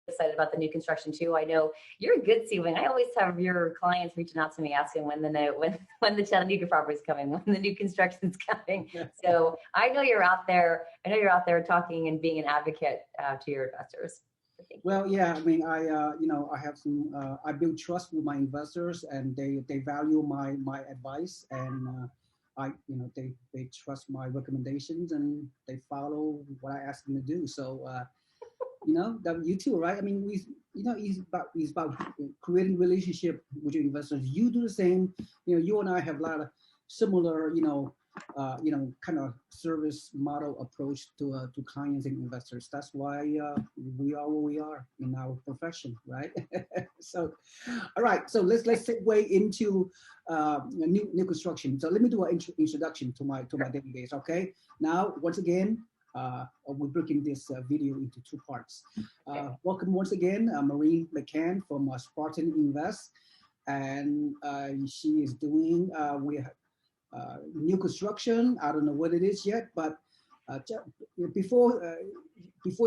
excited about the new construction too. I know you're a good sealing. I always have your clients reaching out to me asking when when the Chattanooga property is coming, when the new construction is coming. So I know you're out there. I know you're out there talking and being an advocate to your investors. Well, yeah, I mean, I have some, I build trust with my investors, and they value my advice, and they trust my recommendations, and they follow what I ask them to do. So, that you too, right? I mean, it's about creating relationship with your investors. You do the same. You and I have a lot of similar, kind of service model approach to clients and investors. That's why we are where we are in our profession, right? So, all right. So let's segue into new construction. So let me do an introduction to my database. Okay. Now, once again, we're breaking this video into two parts. Welcome once again, Maureen McCann from Spartan Invest, and she is doing new construction. I don't know what it is yet, but before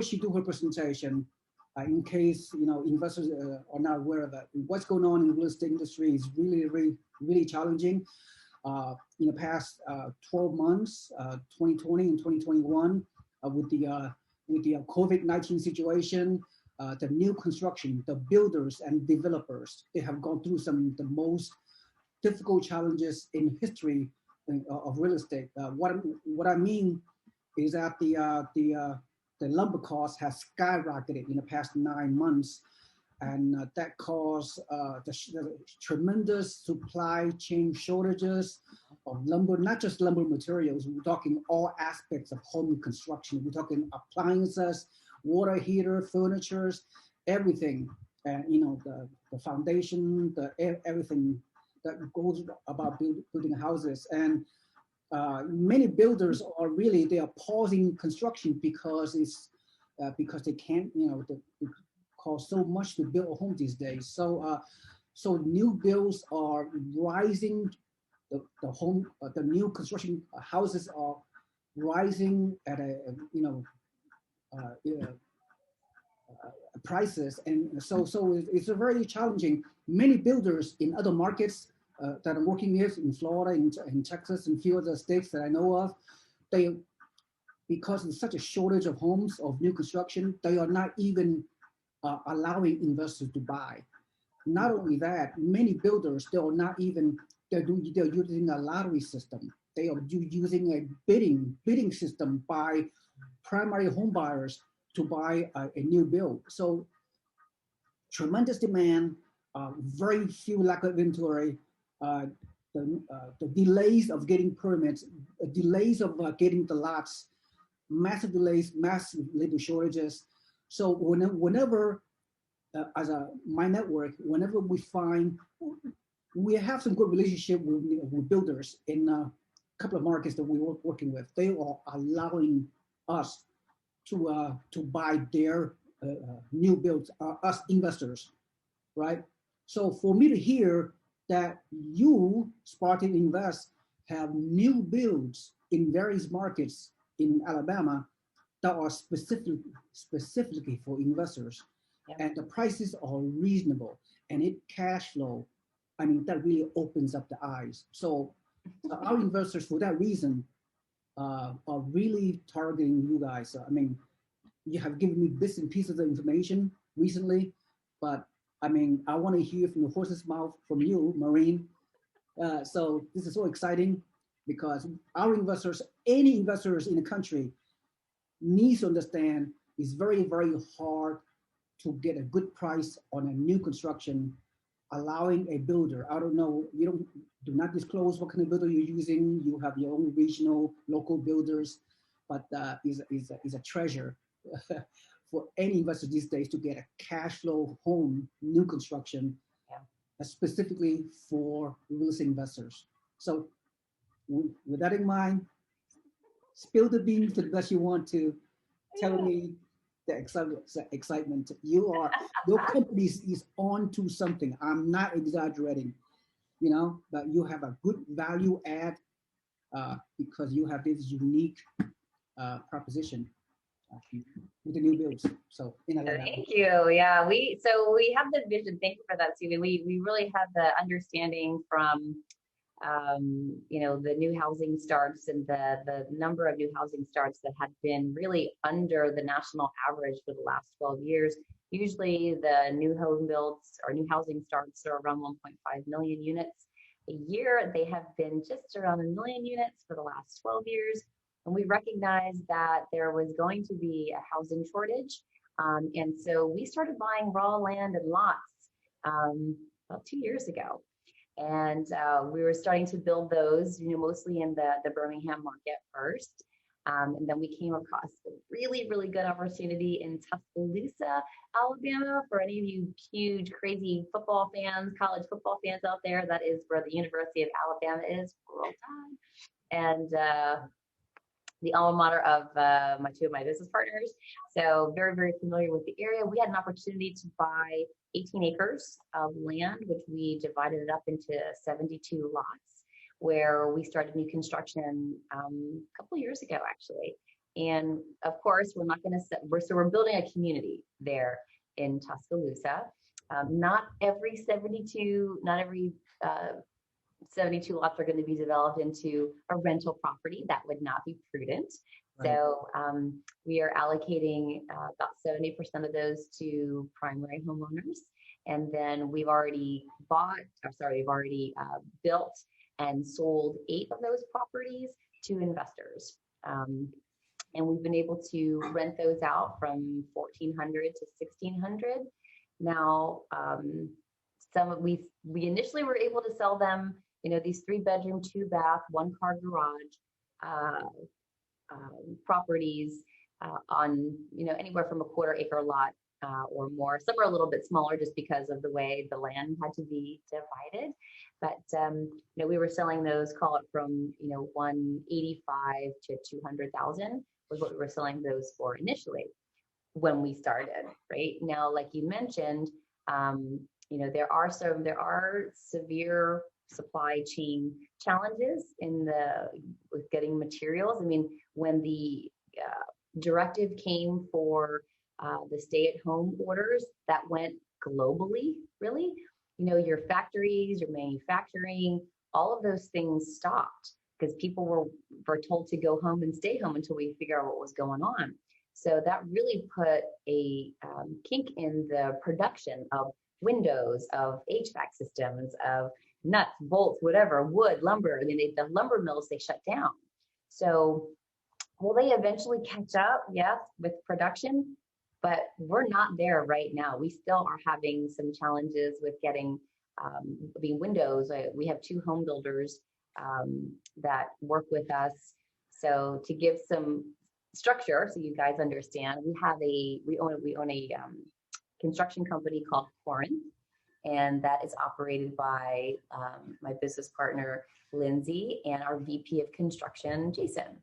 she do her presentation, in case investors are not aware of it, what's going on in the real estate industry is really, really, really challenging. In the past 12 months, 2020 and 2021, with the COVID-19 situation, the new construction, the builders and developers, they have gone through some of the most difficult challenges in history of real estate. What I mean is that the lumber cost has skyrocketed in the past 9 months, and that caused the tremendous supply chain shortages of lumber, not just lumber materials. We're talking all aspects of home construction. We're talking appliances, water heater, furnitures, everything, and the foundation, everything that goes about building houses. And many builders they are pausing construction because they can't, it costs so much to build a home these days. So new builds are rising. The new construction houses are rising at prices, and so it's a very challenging. Many builders in other markets that I'm working with in Florida, in Texas, and a few other states that I know of, because there's such a shortage of homes, of new construction, they are not even allowing investors to buy. Not only that, many builders, they're using a lottery system. They are using a bidding system by primary home buyers to buy a new build. So tremendous demand, very few lack of inventory, the delays of getting permits, delays of getting the lots, massive delays, massive labor shortages. So whenever as my network, whenever we have some good relationship with builders in a couple of markets that we're working with, they are allowing us to buy their new builds, us investors, right? So for me to hear that you, Spartan Invest, have new builds in various markets in Alabama that are specifically for investors, and the prices are reasonable, and it cash flow, I mean, that really opens up the eyes. So our investors, for that reason, are really targeting you guys. I mean, you have given me bits and pieces of information recently, but I mean, I want to hear from the horse's mouth from you, Maureen. So this is so exciting because our investors, any investors in the country, needs to understand it's very, very hard to get a good price on a new construction, allowing a builder. I don't know, do not disclose what kind of builder you're using. You have your own regional, local builders, but is a treasure for any investor these days to get a cash flow home, new construction, specifically for real estate investors. So with that in mind, spill the beans to the best you want to. Tell me the excitement. Your company is on to something. I'm not exaggerating, but you have a good value add because you have this unique proposition. with the new builds. So in a Thank you. Yeah, we have the vision. Thank you for that, Stephen. We really have the understanding from the new housing starts and the number of new housing starts that had been really under the national average for the last 12 years. Usually the new home builds or new housing starts are around 1.5 million units a year. They have been just around 1 million units for the last 12 years. And we recognized that there was going to be a housing shortage. And so we started buying raw land and lots about 2 years ago. And we were starting to build those, mostly in the Birmingham market first. And then we came across a really, really good opportunity in Tuscaloosa, Alabama. For any of you huge, crazy football fans, college football fans out there, that is where the University of Alabama is. Roll Tide. And the alma mater of two of my business partners. So very, very familiar with the area. We had an opportunity to buy 18 acres of land, which we divided it up into 72 lots, where we started new construction a couple of years ago, actually. And of course, we're not going to, so we're building a community there in Tuscaloosa. Not every 72 lots are going to be developed into a rental property. That would not be prudent. Right. So we are allocating about 70% of those to primary homeowners. And then we've already built and sold 8 of those properties to investors. And we've been able to rent those out from $1,400 to $1,600. Now, we initially were able to sell them, these 3-bedroom, 2-bath, 1-car garage properties on, anywhere from a 1/4 acre lot or more. Some are a little bit smaller just because of the way the land had to be divided. But, we were selling those, call it from, 185 to 200,000 was what we were selling those for initially when we started, right? Now, like you mentioned, there are severe supply chain challenges with getting materials. I mean, when the directive came for the stay-at-home orders, that went globally, really. Your factories, your manufacturing, all of those things stopped because people were told to go home and stay home until we figure out what was going on. So that really put a kink in the production of windows, of HVAC systems, of nuts, bolts, whatever, wood, lumber. I mean, the lumber mills, they shut down. So will they eventually catch up? Yes, with production, but we're not there right now. We still are having some challenges with getting windows. We have 2 home builders that work with us. So to give some structure, so you guys understand, we own a construction company called Corinth, and that is operated by my business partner, Lindsay, and our VP of construction, Jason.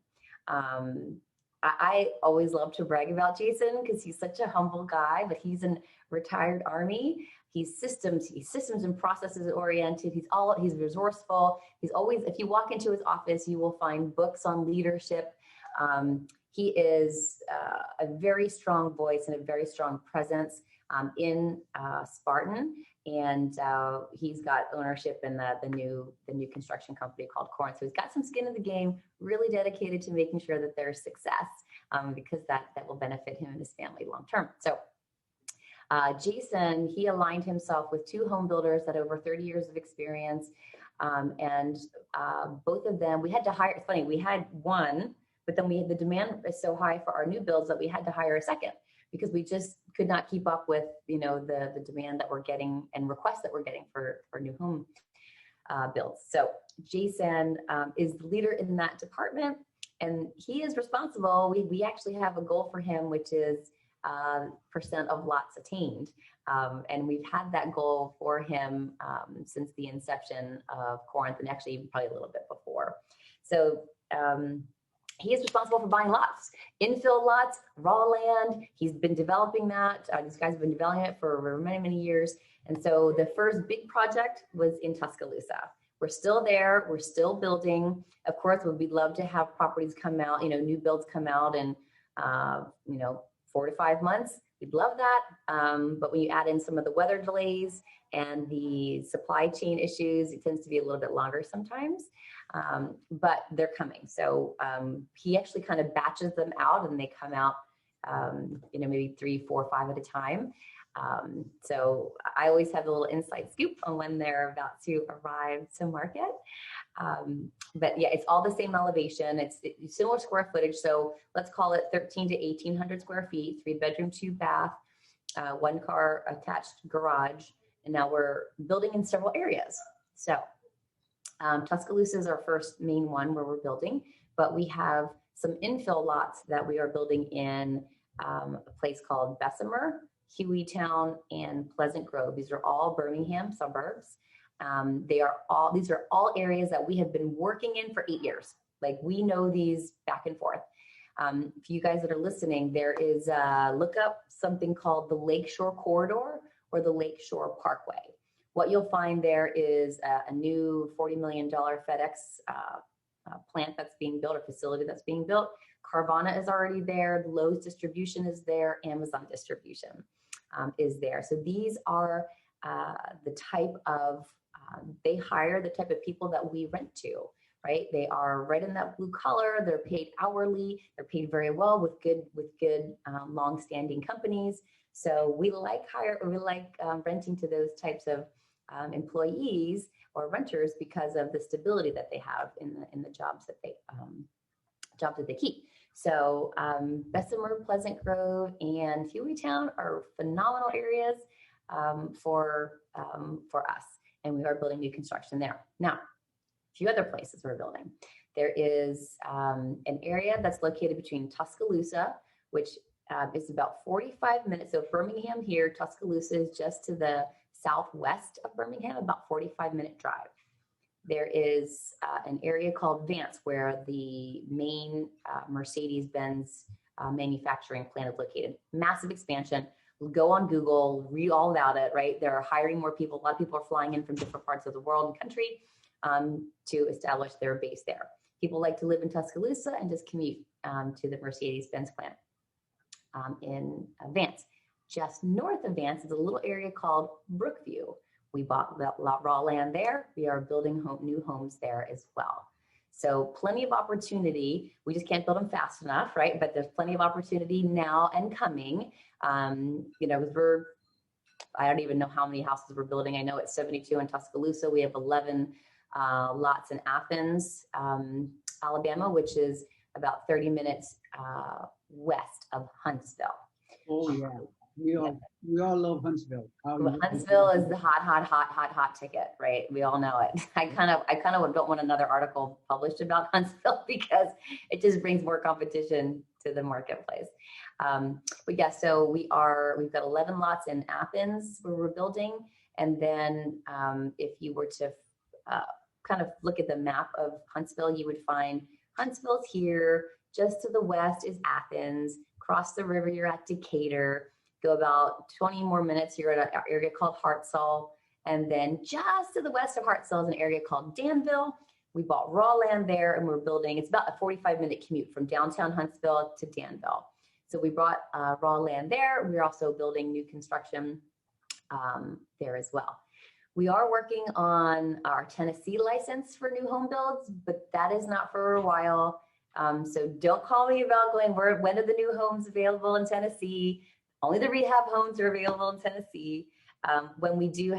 I always love to brag about Jason because he's such a humble guy, but he's a retired Army. He's systems and processes oriented. He's resourceful. He's always, if you walk into his office, you will find books on leadership. He is a very strong voice and a very strong presence in Spartan, and he's got ownership in the new construction company called Corinth. So he's got some skin in the game, really dedicated to making sure that there's success, because that will benefit him and his family long term. So Jason, he aligned himself with 2 home builders that had over 30 years of experience, and both of them, we had to hire. It's funny, we had one, but then the demand is so high for our new builds that we had to hire a second, because we just could not keep up with, the demand that we're getting and requests that we're getting for new home builds. So Jason is the leader in that department, and he is responsible. We actually have a goal for him, which is % of lots attained. And we've had that goal for him since the inception of Corinth, and actually probably a little bit before. So he is responsible for buying lots, infill lots, raw land. He's been developing that. These guys have been developing it for many, many years. And so the first big project was in Tuscaloosa. We're still there. We're still building. Of course, we'd love to have properties come out, new builds come out and 4 to 5 months. We'd love that. But when you add in some of the weather delays and the supply chain issues, it tends to be a little bit longer sometimes. But they're coming. So he actually kind of batches them out, and they come out, maybe 3, 4, 5 at a time. So I always have a little inside scoop on when they're about to arrive to market. But yeah, it's all the same elevation. It's similar square footage. So let's call it 1,300 to 1,800 square feet, 3 bedroom, 2 bath, 1 car attached garage. And now we're building in several areas. So Tuscaloosa is our first main one where we're building, but we have some infill lots that we are building in a place called Bessemer, Hueytown, and Pleasant Grove. These are all Birmingham suburbs. These are all areas that we have been working in for 8 years. Like, we know these back and forth. For you guys that are listening, there is look up something called the Lakeshore Corridor or the Lakeshore Parkway. What you'll find there is a new $40 million FedEx plant that's being built, or facility that's being built. Carvana is already there. Lowe's distribution is there. Amazon distribution is there. So these are the type of, they hire the type of people that we rent to, right? They are right in that blue collar. They're paid hourly. They're paid very well with good long-standing companies. So we like renting to those types of employees or renters because of the stability that they have in the jobs that they keep. So Bessemer, Pleasant Grove, and Hueytown are phenomenal areas for us, and we are building new construction there. Now, a few other places we're building. There is an area that's located between Tuscaloosa, which is about 45 minutes. So Birmingham here, Tuscaloosa is just to the southwest of Birmingham, about 45-minute drive. There is an area called Vance where the main Mercedes-Benz manufacturing plant is located. Massive expansion. Go on Google, read all about it, right? They're hiring more people. A lot of people are flying in from different parts of the world and country to establish their base there. People like to live in Tuscaloosa and just commute to the Mercedes-Benz plant in Vance. Just north of Vance is a little area called Brookview. We bought raw land there. We are building new homes there as well. So plenty of opportunity. We just can't build them fast enough, right? But there's plenty of opportunity now and coming. I don't even know how many houses we're building. I know it's 72 in Tuscaloosa. We have 11 lots in Athens, Alabama, which is about 30 minutes west of Huntsville. Oh yeah. We all love Huntsville. Huntsville is the hot ticket, right? We all know it. I kind of don't want another article published about Huntsville because it just brings more competition to the marketplace. But yeah, so we've got 11 lots in Athens where we're building, and then if you were to kind of look at the map of Huntsville, you would find Huntsville's here. Just to the west is Athens. Cross the river, you're at Decatur. Go about 20 more minutes, you're at an area called Hartselle. And then just to the west of Hartselle is an area called Danville. We bought raw land there, and we're building, it's about a 45-minute commute from downtown Huntsville to Danville. So we brought raw land there. We're also building new construction there as well. We are working on our Tennessee license for new home builds, but that is not for a while. So don't call me about going, when are the new homes available in Tennessee? Only the rehab homes are available in Tennessee. When we do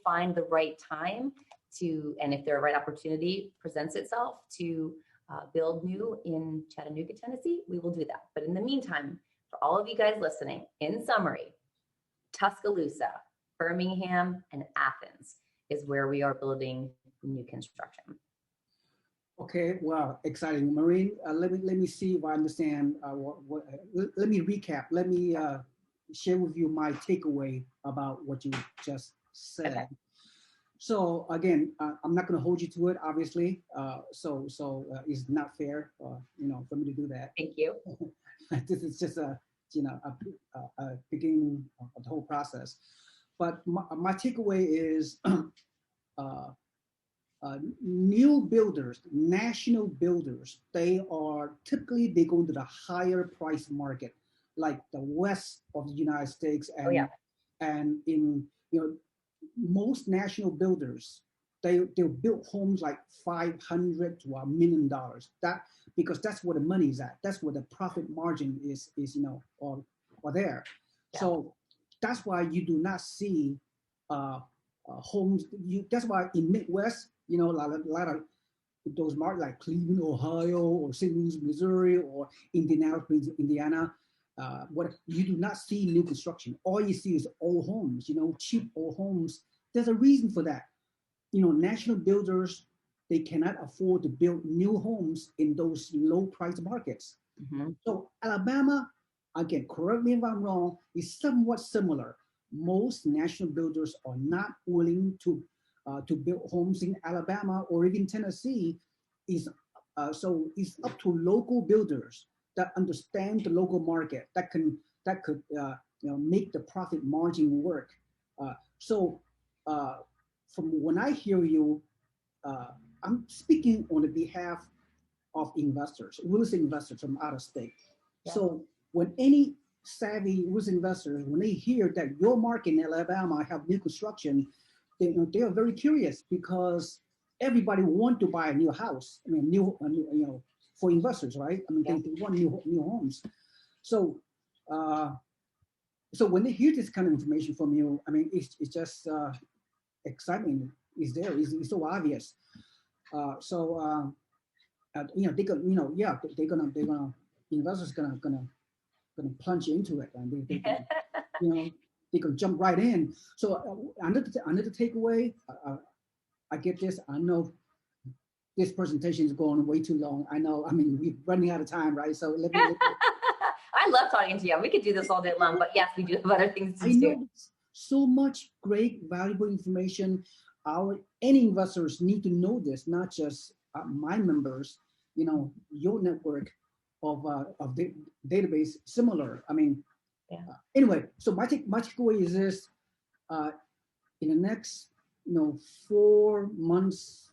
find the right time and if the right opportunity presents itself to build new in Chattanooga, Tennessee, we will do that. But in the meantime, for all of you guys listening, in summary, Tuscaloosa, Birmingham, and Athens is where we are building new construction. Okay, well, exciting, Maureen. Let me see if I understand. Let me recap. Let me share with you my takeaway about what you just said. Okay. So again, I'm not going to hold you to it, obviously. So it's not fair, for me to do that. Thank you. This is just a beginning of the whole process. But my takeaway is. new builders, national builders, they go to the higher price market, like the west of the United States, Oh yeah. and in most national builders, they'll build homes like $500 to $1 million. That because that's where the money is at. That's where the profit margin is or there. Yeah. So that's why you do not see homes. That's why in Midwest, a lot of those markets like Cleveland, Ohio, or St. Louis, Missouri, or Indianapolis, Indiana. What you do not see new construction. All you see is old homes. Cheap old homes. There's a reason for that. National builders, they cannot afford to build new homes in those low price markets. Mm-hmm. So Alabama, again, correct me if I'm wrong, is somewhat similar. Most national builders are not willing to build homes in Alabama or even Tennessee. So it's up to local builders that understand the local market that could make the profit margin work. So from when I hear you, I'm speaking on the behalf of investors, real estate investors from out of state. Yeah. So when any savvy real estate investors, when they hear that your market in Alabama have new construction, they are very curious because everybody want to buy a new house. I mean, new for investors, right? I mean, yeah. they want new homes. So so when they hear this kind of information from you, I mean, it's just excitement is there. It's so obvious. They're gonna investors gonna plunge into it, and they can jump right in. So another takeaway, I get this. I know this presentation is going way too long. I know. I mean, we're running out of time, right? So let me. I love talking to you. We could do this all day long, but yes, we do have other things to do. I know so much great, valuable information. Any investors need to know this, not just my members. Your network of the database similar. I mean, yeah. Anyway, so my takeaway is this: in the next 4 months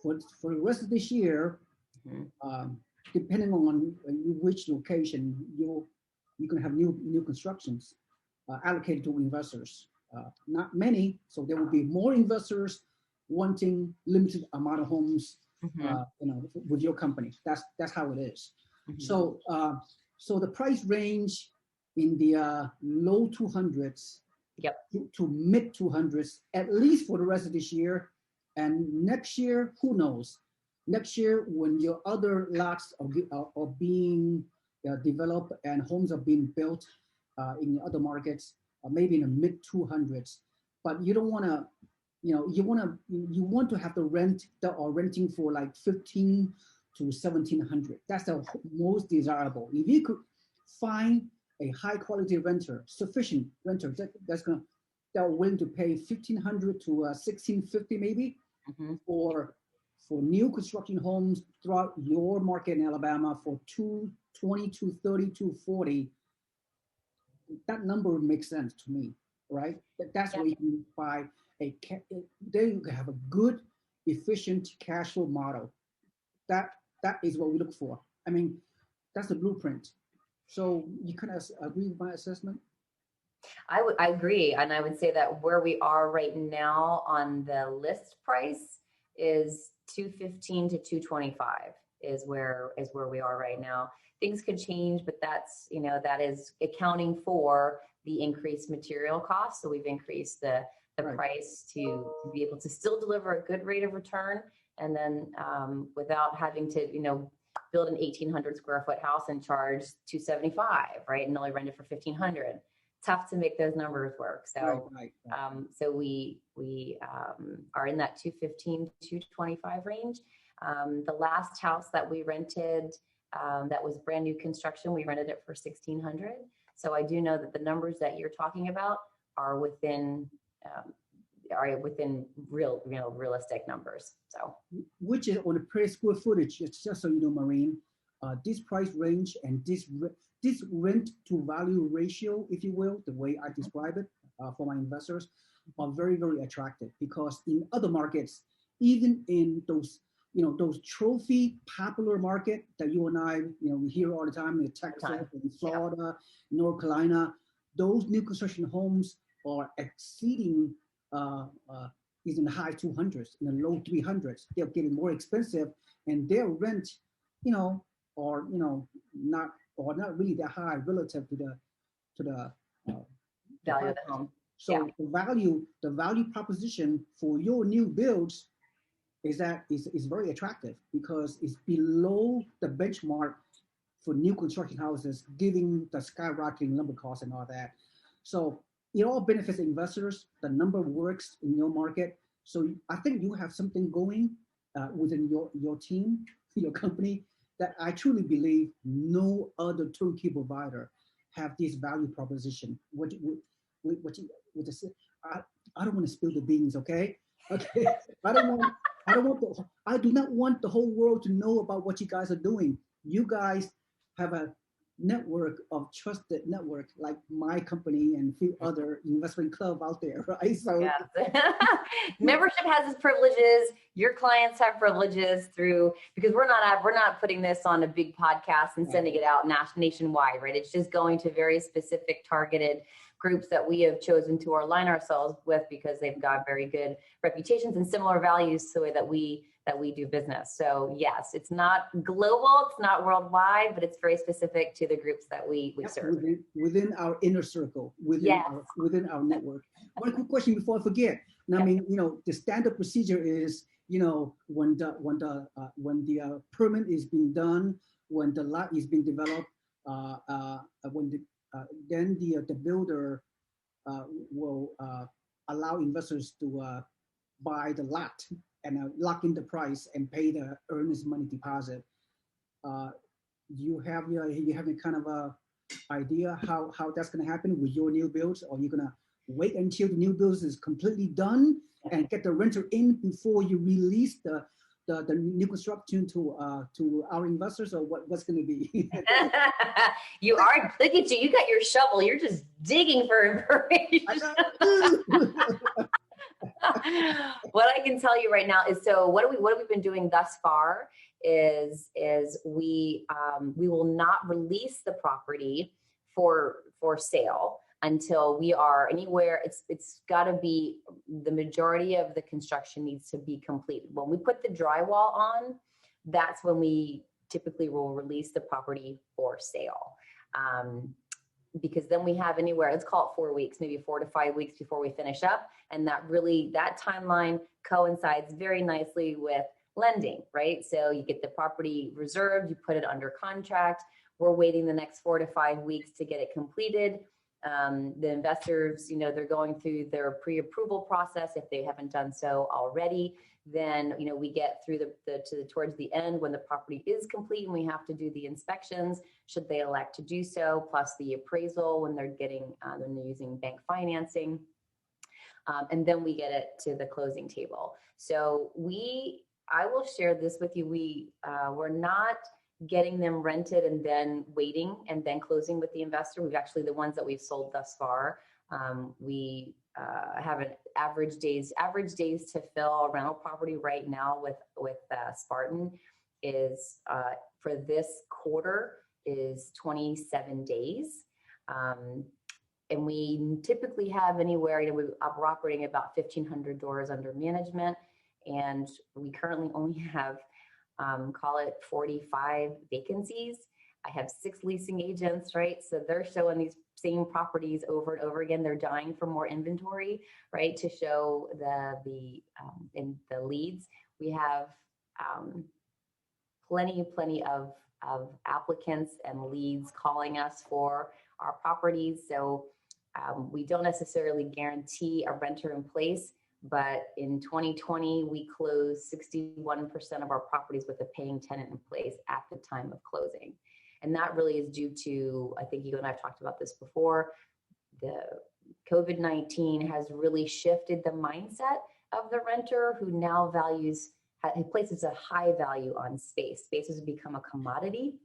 for the rest of this year, mm-hmm. Depending on which location you can have new constructions allocated to investors. Not many, so there will be more investors wanting limited amount of homes, mm-hmm. With your company. That's how it is. Mm-hmm. So the price range in the low 200s, yep. to mid 200s, at least for the rest of this year, and next year, who knows? Next year, when your other lots are being developed and homes are being built in other markets, maybe in the mid 200s, but you don't want to, you want to have the rent that are renting for like 15 to 1700. That's the most desirable. If you could find a high quality renter, sufficient renter that are willing to pay 1,500 to 1,650 maybe, mm-hmm. for new construction homes throughout your market in Alabama for 220 to 30 to 40. That number makes sense to me, right? That's where you can buy there you can have a good, efficient cash flow model. That is what we look for. I mean, that's the blueprint. So you kind of agree with my assessment? I agree, and I would say that where we are right now on the list price is 215 to 225 is where we are right now. Things could change, but that's that is accounting for the increased material costs. So we've increased the right. price to be able to still deliver a good rate of return, and then without having to build an 1,800 square foot house and charge $275, right, and only rent it for $1,500. Tough to make those numbers work. So, right. So we are in that 215 to 225 range. The last house that we rented, that was brand new construction, we rented it for $1,600. So I do know that the numbers that you're talking about are within realistic numbers. So, which is on the per square footage. It's just so you know, Maureen, this price range and this rent to value ratio, if you will, the way I describe it for my investors, are very, very attractive, because in other markets, even in those, those trophy popular market that you and I, we hear all the time in Texas and Florida, North Carolina, those new construction homes are exceeding is in the high 200s, in the low 300s. They're getting more expensive, and their rent, are not really that high relative to the value of the home. So the value proposition for your new builds is very attractive because it's below the benchmark for new construction houses, given the skyrocketing lumber costs and all that. So it all benefits investors. The number works in your market. So I think you have something going within your team, your company, that I truly believe no other turnkey provider have this value proposition. I don't want to spill the beans, okay? Okay. I do not want the whole world to know about what you guys are doing. You guys have a network of trusted network like my company and a few other investment club out there, right? So membership has its privileges. Your clients have privileges because we're not putting this on a big podcast and sending it out nationwide, right? It's just going to very specific targeted groups that we have chosen to align ourselves with because they've got very good reputations and similar values to the way that we do business. So yes, it's not global, it's not worldwide, but it's very specific to the groups that we serve. Within our inner circle, within our network. One quick question before I forget. Now, I mean, the standard procedure is, when the permit is being done, when the lot is being developed, then the builder will allow investors to buy the lot and lock in the price and pay the earnest money deposit. Do you have any kind of a idea how that's going to happen with your new builds? Or are you going to wait until the new builds is completely done and get the renter in before you release the new construction to our investors, or what's going to be? You are, look at you, you got your shovel, you're just digging for information. What I can tell you right now is, so what we've been doing thus far is we will not release the property for sale until we are anywhere. It's got to be, the majority of the construction needs to be complete. When we put the drywall on, that's when we typically will release the property for sale. Because then we have anywhere, let's call it 4 weeks, maybe 4 to 5 weeks before we finish up. And that timeline coincides very nicely with lending, right? So you get the property reserved, you put it under contract. We're waiting the next 4 to 5 weeks to get it completed. The investors, they're going through their pre-approval process if they haven't done so already. Then, we get through towards the end when the property is complete and we have to do the inspections, should they elect to do so, plus the appraisal when they're using bank financing. And then we get it to the closing table. So I will share this with you. We're not getting them rented and then waiting and then closing with the investor. We've actually, the ones that we've sold thus far, we have an average days to fill a rental property right now with Spartan is for this quarter is 27 days. And we typically have anywhere, we're operating about 1,500 doors under management. And we currently only have, call it 45 vacancies. I have 6 leasing agents, right? So they're showing these same properties over and over again. They're dying for more inventory, right? To show in the leads. We have plenty of applicants and leads calling us for our properties. So we don't necessarily guarantee a renter in place, but in 2020, we closed 61% of our properties with a paying tenant in place at the time of closing. And that really is due to, I think you and I have talked about this before, the COVID-19 has really shifted the mindset of the renter who now places a high value on space. Space has become a commodity.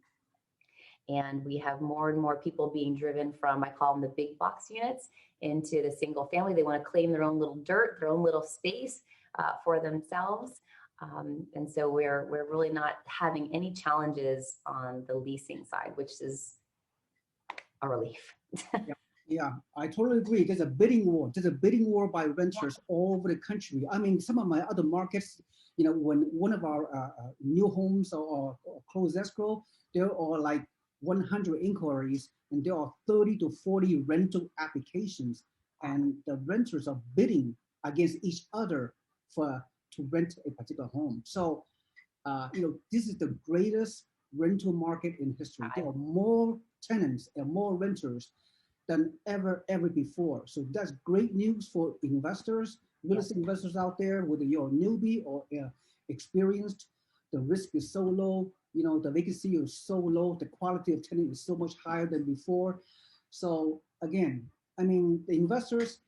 And we have more and more people being driven from, I call them the big box units, into the single family. They want to claim their own little dirt, their own little space. for themselves. And so we're really not having any challenges on the leasing side, which is a relief. Yeah, I totally agree. There's a bidding war. There's a bidding war by renters all over the country. I mean, some of my other markets, when one of our new homes or closed escrow, there are like 100 inquiries and there are 30 to 40 rental applications, and the renters are bidding against each other to rent a particular home. So, this is the greatest rental market in history. There are more tenants and more renters than ever before. So that's great news for investors, real estate investors out there, whether you're a newbie or experienced. The risk is so low, the vacancy is so low, the quality of tenant is so much higher than before. So again, I mean, the investors,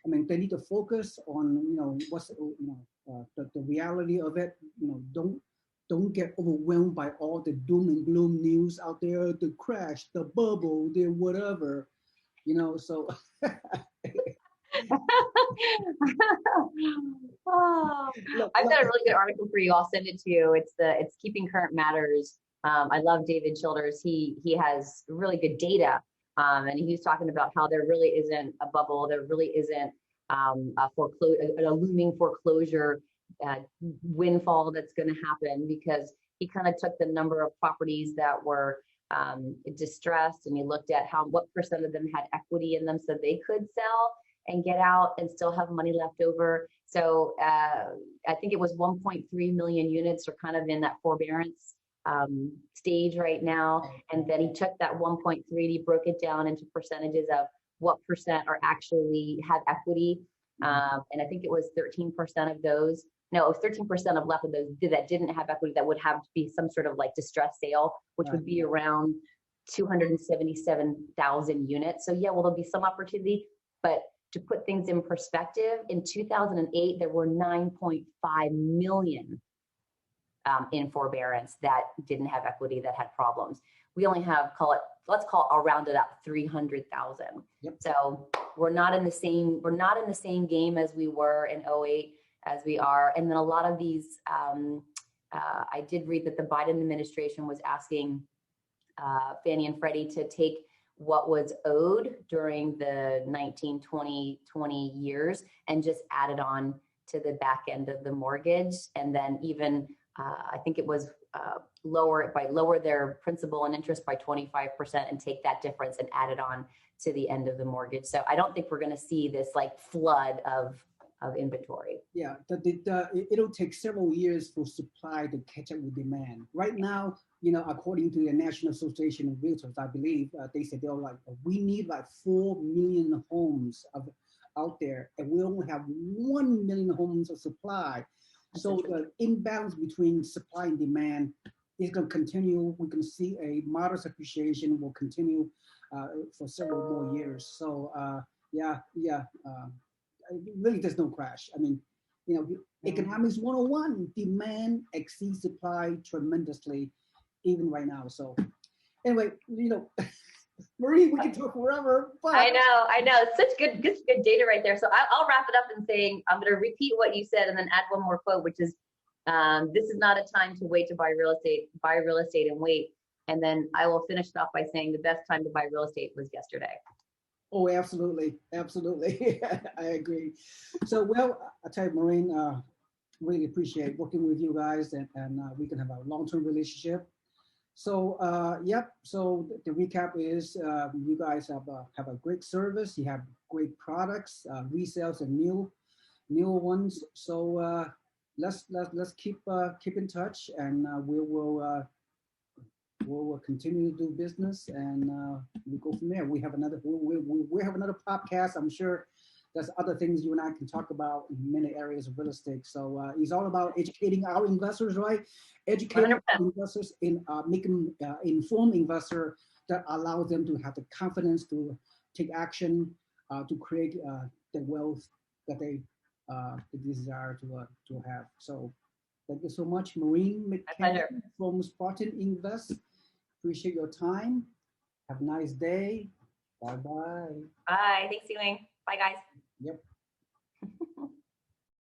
they need to focus on, what's, the reality of it. Don't get overwhelmed by all the doom and gloom news out there, the crash, the bubble, the whatever. So. Oh, I've got a really good article for you. I'll send it to you. It's Keeping Current Matters. I love David Childers. He has really good data, and he's talking about how there really isn't a bubble. There really isn't a looming foreclosure windfall that's going to happen, because he kind of took the number of properties that were distressed, and he looked at what percent of them had equity in them so they could sell and get out and still have money left over. So I think it was 1.3 million units are kind of in that forbearance stage right now. And then he took that 1.3, he broke it down into percentages of what percent are actually have equity. And I think it was 13% of those. No, 13% of left of those that didn't have equity, that would have to be some sort of like distress sale, which would be around 277,000 units. So yeah, well, there'll be some opportunity, but to put things in perspective, in 2008, there were 9.5 million in forbearance that didn't have equity, that had problems. We only have, let's round it up, 300,000. Yep. So we're not in the same game as we were in 08 as we are. And then a lot of these, I did read that the Biden administration was asking Fannie and Freddie to take what was owed during the 20 years and just add it on to the back end of the mortgage. And then even, I think it was lower their principal and interest by 25% and take that difference and add it on to the end of the mortgage. So I don't think we're going to see this like flood of inventory. Yeah, it'll take several years for supply to catch up with demand. Right now, according to the National Association of Realtors, I believe they said they're like, we need like 4 million homes out there, and we only have 1 million homes of supply. So the imbalance between supply and demand is going to continue. We can see a modest appreciation will continue for several more years. So really there's no crash. I mean, economics 101, demand exceeds supply tremendously, even right now. So anyway, Maureen, we can talk forever. But I know. It's such good data right there. So I'll wrap it up in saying, I'm going to repeat what you said and then add one more quote, which is, this is not a time to wait to buy real estate and wait. And then I will finish it off by saying the best time to buy real estate was yesterday. Oh, absolutely. I agree. So, well, I tell you, Maureen, really appreciate working with you guys, and we can have a long-term relationship. So, So the recap is, you guys have a great service. You have great products, resales, and new ones. So let's keep in touch, and we'll continue to do business, and we go from there. We have another podcast. I'm sure there's other things you and I can talk about in many areas of real estate. So it's all about educating our investors, right? Educating our investors in making informed investor that allows them to have the confidence to take action to create the wealth that they desire to have. So thank you so much, Maureen McCann from Spartan Invest. Appreciate your time. Have a nice day. Bye-bye. Bye. Thanks, Ewing. Bye, guys. Yep.